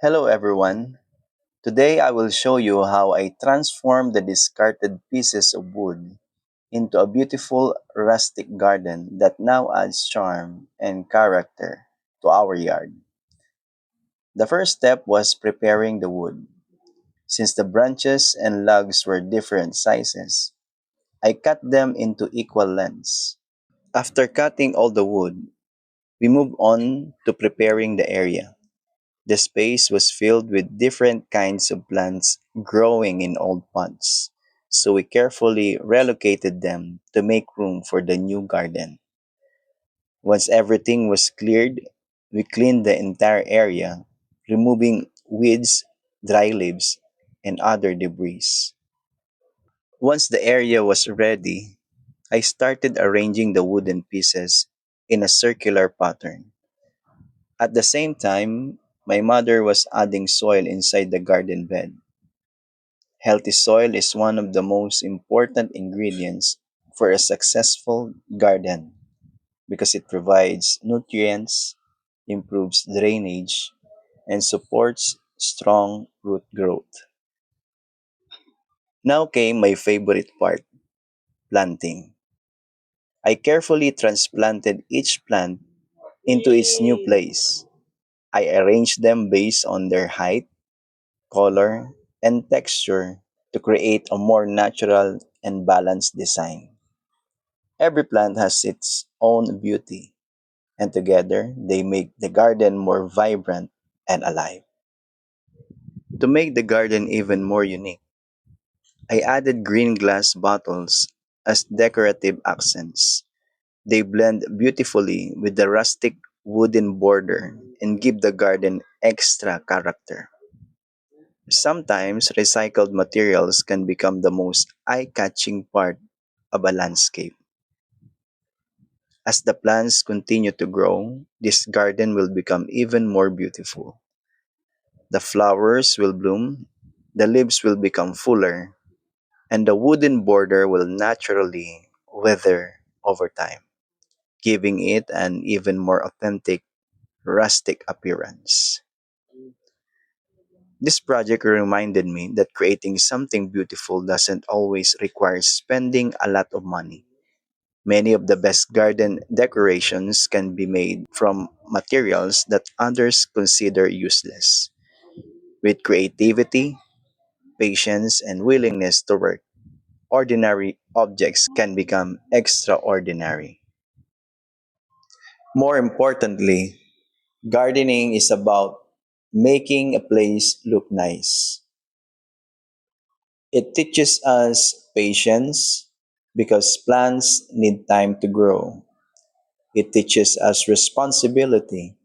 Hello everyone. Today I will show you how I transform the discarded pieces of wood into a beautiful rustic garden that now adds charm and character to our yard. The first step was preparing the wood. Since the branches and logs were different sizes, I cut them into equal lengths. After cutting all the wood, we moved on to preparing the area. The space was filled with different kinds of plants growing in old pots, so we carefully relocated them to make room for the new garden. Once everything was cleared, we cleaned the entire area, removing weeds, dry leaves, and other debris. Once the area was ready, I started arranging the wooden pieces in a circular pattern. At the same time, my mother was adding soil inside the garden bed. Healthy soil is one of the most important ingredients for a successful garden because it provides nutrients, improves drainage, and supports strong root growth. Now came my favorite part, planting. I carefully transplanted each plant into its new place. I arranged them based on their height, color, and texture to create a more natural and balanced design. Every plant has its own beauty, and together they make the garden more vibrant and alive. To make the garden even more unique, I added green glass bottles as decorative accents. They blend beautifully with the rustic wooden border and give the garden extra character. Sometimes recycled materials can become the most eye-catching part of a landscape. As the plants continue to grow, this garden will become even more beautiful. The flowers will bloom, the leaves will become fuller, and the wooden border will naturally wither over time, giving it an even more authentic, rustic appearance. This project reminded me that creating something beautiful doesn't always require spending a lot of money. Many of the best garden decorations can be made from materials that others consider useless. With creativity, patience, and willingness to work, ordinary objects can become extraordinary. More importantly, gardening is about making a place look nice. It teaches us patience because plants need time to grow. It teaches us responsibility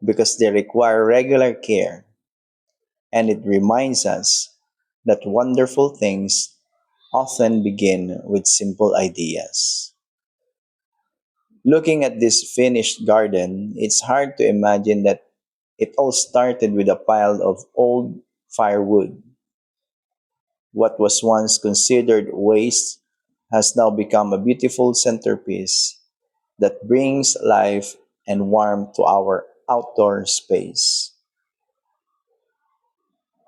because they require regular care. And it reminds us that wonderful things often begin with simple ideas. Looking at this finished garden, it's hard to imagine that it all started with a pile of old firewood. What was once considered waste has now become a beautiful centerpiece that brings life and warmth to our outdoor space.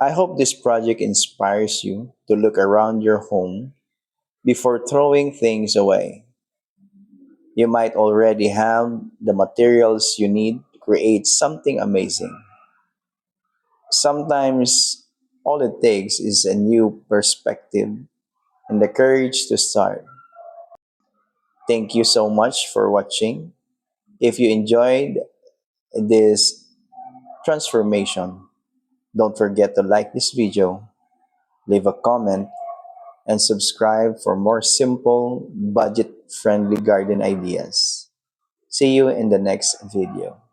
I hope this project inspires you to look around your home before throwing things away. You might already have the materials you need to create something amazing. Sometimes all it takes is a new perspective and the courage to start. Thank you so much for watching. If you enjoyed this transformation, don't forget to like this video, leave a comment, and subscribe for more simple, budget-friendly garden ideas. See you in the next video.